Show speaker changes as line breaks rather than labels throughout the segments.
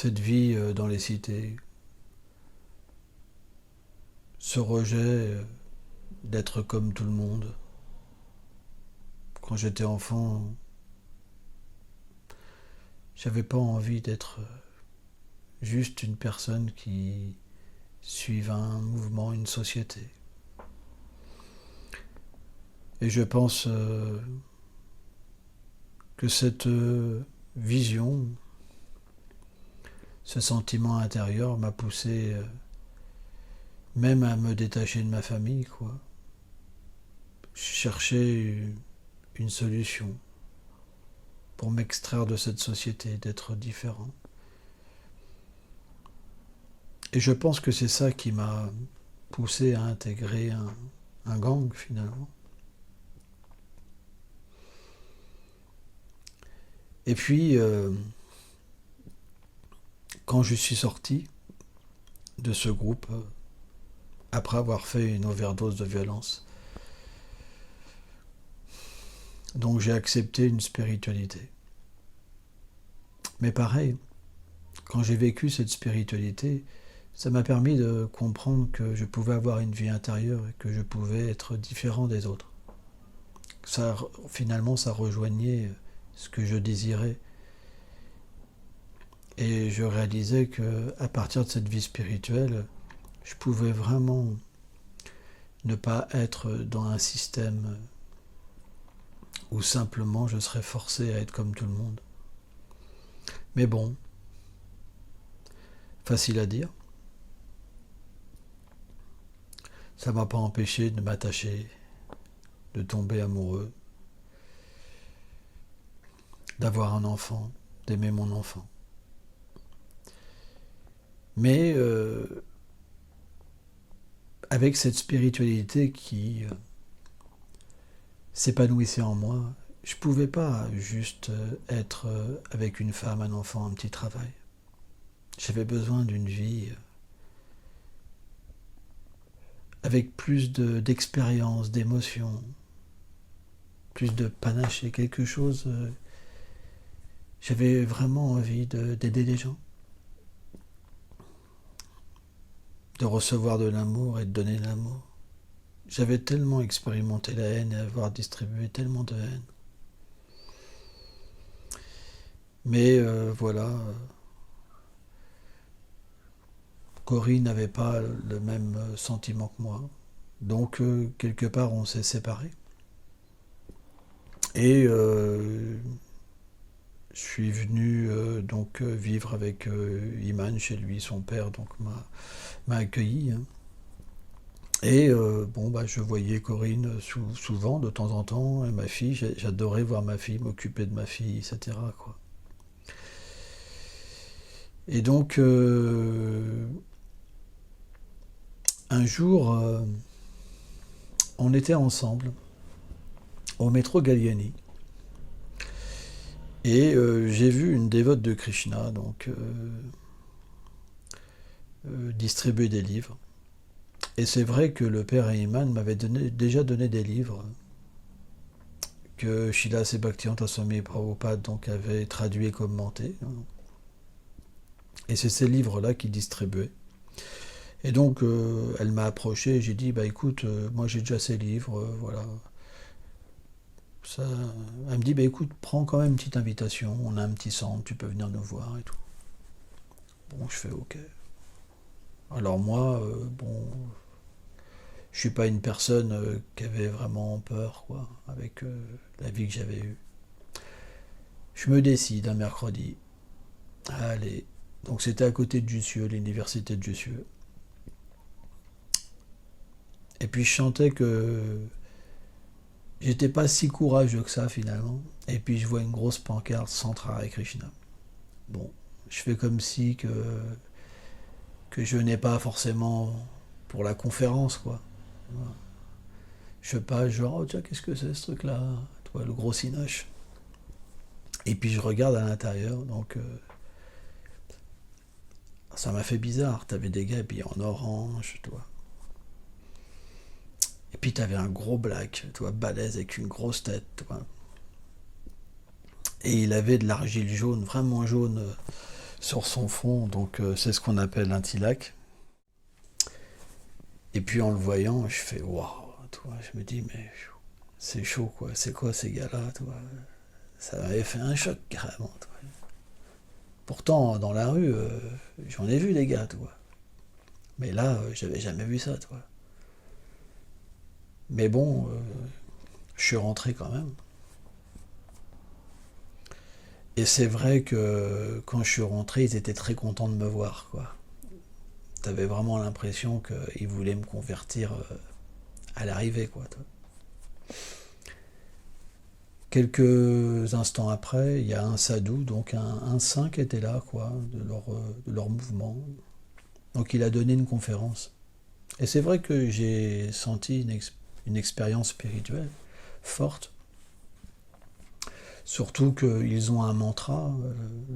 cette vie dans les cités, ce rejet d'être comme tout le monde. Quand j'étais enfant, j'avais pas envie d'être juste une personne qui suive un mouvement, une société. Et je pense que cette vision, ce sentiment intérieur m'a poussé même à me détacher de ma famille, quoi. Chercher une solution pour m'extraire de cette société, d'être différent. Et je pense que c'est ça qui m'a poussé à intégrer un gang, finalement. Et puis, quand je suis sorti de ce groupe, après avoir fait une overdose de violence, donc j'ai accepté une spiritualité. Mais pareil, quand j'ai vécu cette spiritualité, ça m'a permis de comprendre que je pouvais avoir une vie intérieure et que je pouvais être différent des autres. Ça, finalement, ça rejoignait ce que je désirais. Et je réalisais qu'à partir de cette vie spirituelle, je pouvais vraiment ne pas être dans un système où simplement je serais forcé à être comme tout le monde. Mais bon, facile à dire. Ça ne m'a pas empêché de m'attacher, de tomber amoureux, d'avoir un enfant, d'aimer mon enfant. Mais avec cette spiritualité qui s'épanouissait en moi, je ne pouvais pas juste être avec une femme, un enfant, un petit travail. J'avais besoin d'une vie avec plus d'expérience, d'émotion, plus de panache et quelque chose. J'avais vraiment envie d'aider les gens, de recevoir de l'amour et de donner de l'amour. J'avais tellement expérimenté la haine et avoir distribué tellement de haine. Mais voilà, Corinne n'avait pas le même sentiment que moi. Donc, quelque part, on s'est séparés. Et je suis venu donc vivre avec Iman chez lui, son père donc m'a accueilli. Hein. Et je voyais Corinne souvent, de temps en temps, et ma fille, j'adorais voir ma fille, m'occuper de ma fille, etc. Quoi. Et donc, un jour, on était ensemble au métro Galliani. Et j'ai vu une dévote de Krishna donc distribuer des livres. Et c'est vrai que le père Iman m'avait déjà donné des livres que Srila Bhaktivedanta Swami Prabhupada donc avait traduit et commenté. Et c'est ces livres-là qu'il distribuait. Et donc elle m'a approché et j'ai dit écoute, moi j'ai déjà ces livres, voilà. Ça, elle me dit écoute, prends quand même une petite invitation, on a un petit centre, tu peux venir nous voir et tout. Bon, je fais ok. Alors moi, je suis pas une personne qui avait vraiment peur, quoi, avec la vie que j'avais eue. Je me décide un mercredi à aller. Donc c'était à côté de Jussieu, l'université de Jussieu. Et puis je sentais que j'étais pas si courageux que ça finalement. Et puis je vois une grosse pancarte Centre Hare Krishna. Bon, je fais comme si que je n'ai pas forcément pour la conférence, quoi. Je sais pas, genre, oh tiens, qu'est-ce que c'est ce truc-là? Toi, le gros cinoche. Et puis je regarde à l'intérieur, donc ça m'a fait bizarre. T'avais des gars habillés en orange, toi. Et puis t'avais un gros black, toi, balèze avec une grosse tête, toi. Et il avait de l'argile jaune, vraiment jaune, sur son front, donc c'est ce qu'on appelle un tilak. Et puis en le voyant, je fais waouh, toi, je me dis mais c'est chaud quoi, c'est quoi ces gars-là, toi. Ça m'avait fait un choc carrément, toi. Pourtant dans la rue, j'en ai vu des gars, toi. Mais là, j'avais jamais vu ça, toi. Mais bon, je suis rentré quand même. Et c'est vrai que quand je suis rentré, ils étaient très contents de me voir, quoi. T'avais vraiment l'impression qu'ils voulaient me convertir à l'arrivée, quoi. Toi. Quelques instants après, il y a un sadou, donc un saint qui était là, quoi, de leur mouvement. Donc il a donné une conférence. Et c'est vrai que j'ai senti une expérience spirituelle forte. Surtout qu'ils ont un mantra,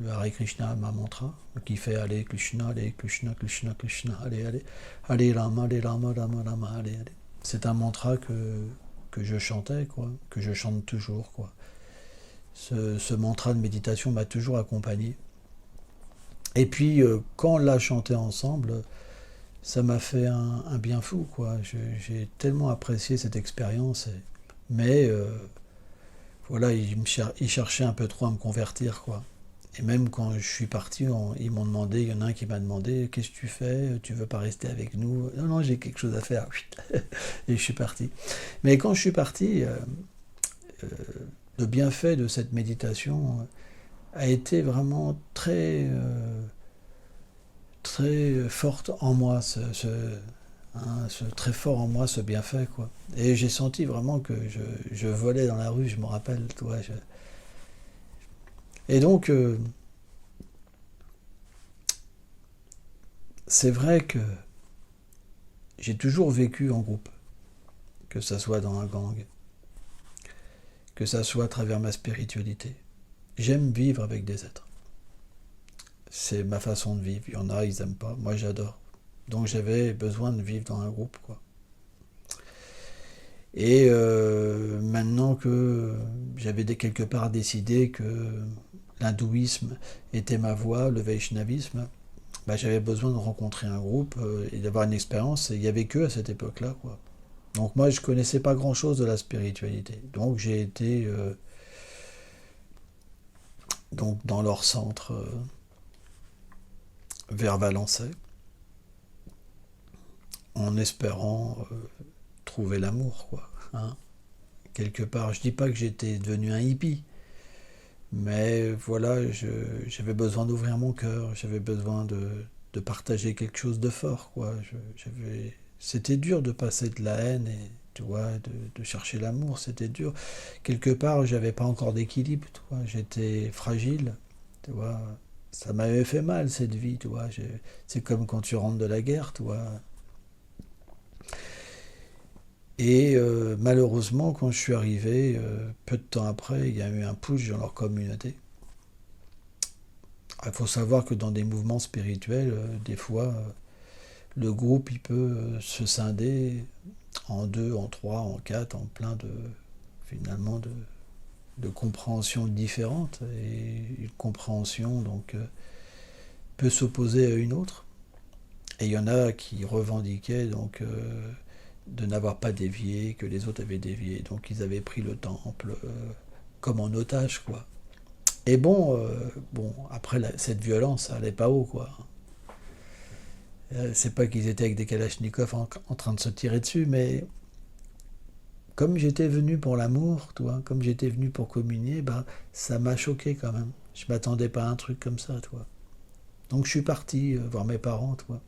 le Hare Krishna, un mantra, qui fait Allez Krishna, Krishna, Krishna, allez, allez Rama, Rama, Rama, allez. C'est un mantra que je chantais, quoi, que je chante toujours, quoi. Ce mantra de méditation m'a toujours accompagné. Et puis, quand on l'a chanté ensemble, ça m'a fait un bien fou, quoi. J'ai tellement apprécié cette expérience. Mais voilà, ils cherchaient un peu trop à me convertir, quoi. Et même quand je suis parti, ils m'ont demandé, il y en a un qui m'a demandé, qu'est-ce que tu fais? Tu veux pas rester avec nous? Non, non, j'ai quelque chose à faire. Et je suis parti. Mais quand je suis parti, euh, le bienfait de cette méditation a été vraiment très forte en moi, très fort en moi, ce bienfait, quoi. Et j'ai senti vraiment que je volais dans la rue, je me rappelle, toi. Et donc, c'est vrai que j'ai toujours vécu en groupe, que ça soit dans un gang, que ça soit à travers ma spiritualité. J'aime vivre avec des êtres. C'est ma façon de vivre. Il y en a, ils aiment pas. Moi, j'adore. Donc, j'avais besoin de vivre dans un groupe, quoi. Et maintenant que j'avais quelque part décidé que l'hindouisme était ma voie, le vaishnavisme, bah, j'avais besoin de rencontrer un groupe et d'avoir une expérience. Et il n'y avait que à cette époque-là, quoi. Donc moi, je connaissais pas grand-chose de la spiritualité. Donc j'ai été donc dans leur centre vers Valençay, en espérant trouver l'amour, quoi. Hein. Quelque part, je dis pas que j'étais devenu un hippie, mais voilà, j'avais besoin d'ouvrir mon cœur, j'avais besoin de partager quelque chose de fort, quoi. C'était dur de passer de la haine et tu vois, de chercher l'amour, c'était dur. Quelque part, j'avais pas encore d'équilibre, tu vois, j'étais fragile, tu vois. Ça m'avait fait mal cette vie, tu vois. C'est comme quand tu rentres de la guerre, tu vois. Et malheureusement, quand je suis arrivé, peu de temps après, il y a eu un push dans leur communauté. Il faut savoir que dans des mouvements spirituels, des fois, le groupe il peut se scinder en deux, en trois, en quatre, en plein finalement de compréhensions différentes. Et une compréhension donc peut s'opposer à une autre. Et il y en a qui revendiquaient donc de n'avoir pas dévié, que les autres avaient dévié. Donc ils avaient pris le temple comme en otage, quoi. Et bon, après cette violence, ça allait pas haut, quoi. C'est pas qu'ils étaient avec des kalachnikovs en train de se tirer dessus, mais comme j'étais venu pour l'amour, toi, comme j'étais venu pour communier, bah ça m'a choqué quand même. Je m'attendais pas à un truc comme ça, toi. Donc je suis parti voir mes parents, toi.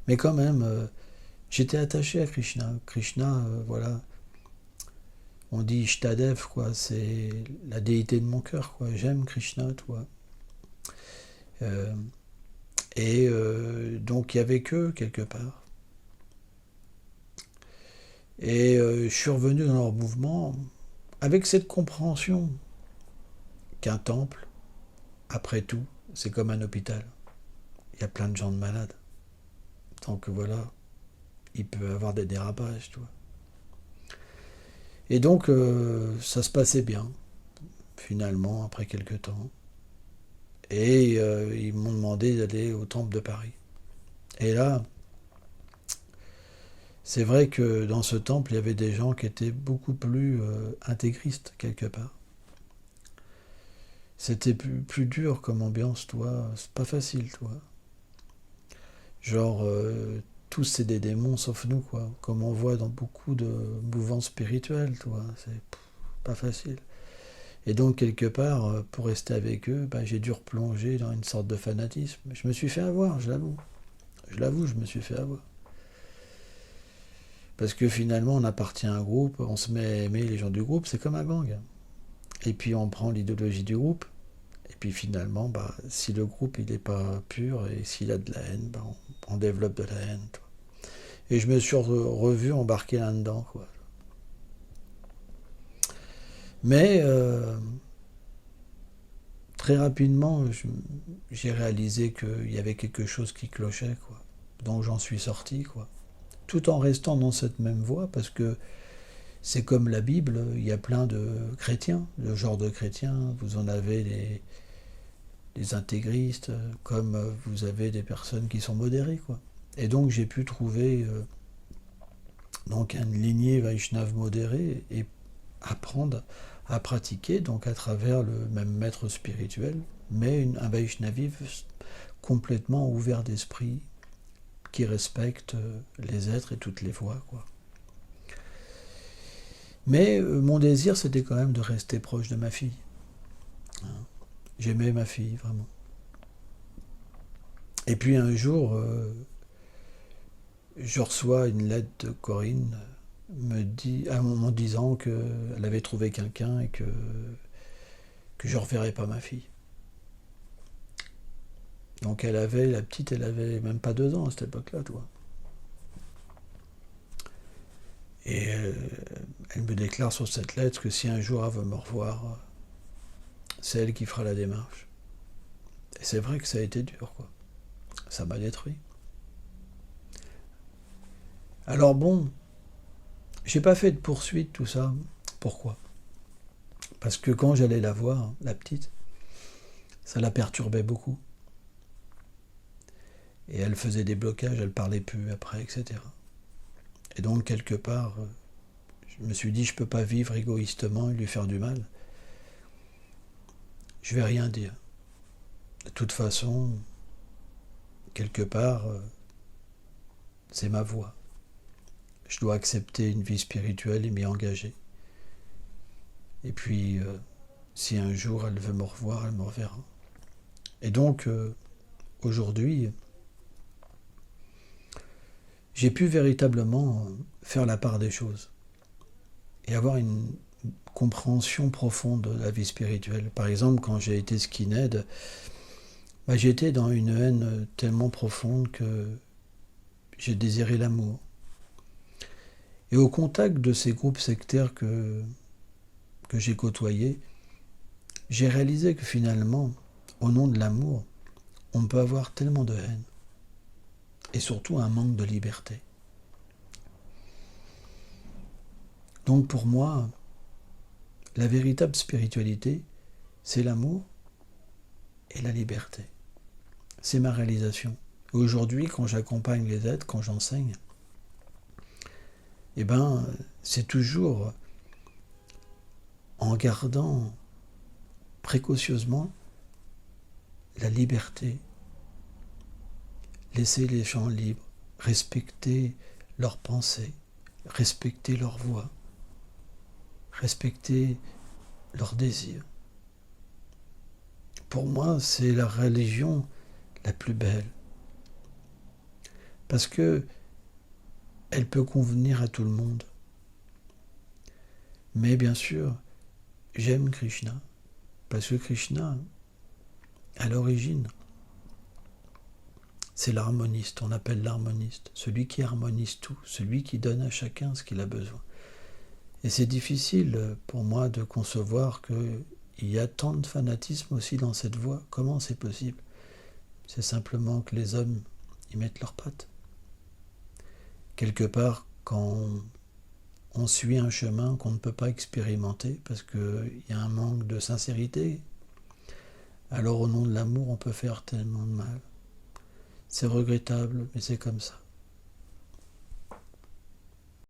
Mais quand même, j'étais attaché à Krishna. Krishna, voilà, on dit Ishtadev, quoi, c'est la déité de mon cœur, quoi. J'aime Krishna, toi. Euh, et donc il y avait que quelque part. Et je suis revenu dans leur mouvement avec cette compréhension qu'un temple, après tout, c'est comme un hôpital. Il y a plein de gens de malades. Donc voilà, il peut y avoir des dérapages, tu vois. Et donc ça se passait bien, finalement, après quelques temps. Et ils m'ont demandé d'aller au temple de Paris. Et là, c'est vrai que dans ce temple, il y avait des gens qui étaient beaucoup plus intégristes, quelque part. C'était plus dur comme ambiance, toi. C'est pas facile, toi. Genre, tous c'est des démons sauf nous, quoi. Comme on voit dans beaucoup de mouvements spirituels, toi. C'est pas facile. Et donc, quelque part, pour rester avec eux, bah, j'ai dû replonger dans une sorte de fanatisme. Je me suis fait avoir, je l'avoue. Je l'avoue, je me suis fait avoir. Parce que finalement, on appartient à un groupe, on se met à aimer les gens du groupe, c'est comme un gang. Et puis on prend l'idéologie du groupe, et puis finalement, bah, si le groupe il n'est pas pur, et s'il a de la haine, bah, on développe de la haine. Toi. Et je me suis revu embarqué là-dedans. Quoi. Mais très rapidement, j'ai réalisé qu'il y avait quelque chose qui clochait. Quoi. Donc j'en suis sorti. Quoi. Tout en restant dans cette même voie, parce que c'est comme la Bible, il y a plein de chrétiens, de genre de chrétiens. Vous en avez les intégristes, comme vous avez des personnes qui sont modérées. Quoi. Et donc j'ai pu trouver donc une lignée Vaishnav modérée et apprendre à pratiquer donc à travers le même maître spirituel, mais un Vaishnavisme complètement ouvert d'esprit, qui respecte les êtres et toutes les voies. Quoi. Mais mon désir, c'était quand même de rester proche de ma fille. J'aimais ma fille, vraiment. Et puis un jour, je reçois une lettre de Corinne me disant qu'elle avait trouvé quelqu'un et que je ne reverrais pas ma fille. Donc la petite, elle avait même pas 2 ans à cette époque-là, toi. Et elle me déclare sur cette lettre que si un jour elle veut me revoir, c'est elle qui fera la démarche. Et c'est vrai que ça a été dur, quoi. Ça m'a détruit. Alors bon, j'ai pas fait de poursuite, tout ça. Pourquoi ? Parce que quand j'allais la voir, la petite, ça la perturbait beaucoup. Et elle faisait des blocages, elle parlait plus après, etc. Et donc, quelque part, je me suis dit, je peux pas vivre égoïstement et lui faire du mal. Je vais rien dire. De toute façon, quelque part, c'est ma voie. Je dois accepter une vie spirituelle et m'y engager. Et puis, si un jour elle veut me revoir, elle me reverra. Et donc, aujourd'hui, j'ai pu véritablement faire la part des choses et avoir une compréhension profonde de la vie spirituelle. Par exemple, quand j'ai été skinhead, bah, j'étais dans une haine tellement profonde que j'ai désiré l'amour. Et au contact de ces groupes sectaires que j'ai côtoyés, j'ai réalisé que finalement, au nom de l'amour, on peut avoir tellement de haine. Et surtout un manque de liberté. Donc pour moi, la véritable spiritualité, c'est l'amour et la liberté. C'est ma réalisation. Aujourd'hui, quand j'accompagne les êtres, quand j'enseigne, eh ben, c'est toujours en gardant précautionneusement la liberté, laisser les gens libres, respecter leurs pensées, respecter leurs voix, respecter leurs désirs. Pour moi, c'est la religion la plus belle. Parce que elle peut convenir à tout le monde. Mais bien sûr, j'aime Krishna. Parce que Krishna, à l'origine, c'est l'harmoniste. On appelle l'harmoniste. Celui qui harmonise tout. Celui qui donne à chacun ce qu'il a besoin. Et c'est difficile pour moi de concevoir qu'il y a tant de fanatisme aussi dans cette voie. Comment c'est possible ? C'est simplement que les hommes y mettent leurs pattes. Quelque part, quand on suit un chemin qu'on ne peut pas expérimenter parce qu'il y a un manque de sincérité, Alors au nom de l'amour, on peut faire tellement de mal. C'est regrettable, mais c'est comme ça.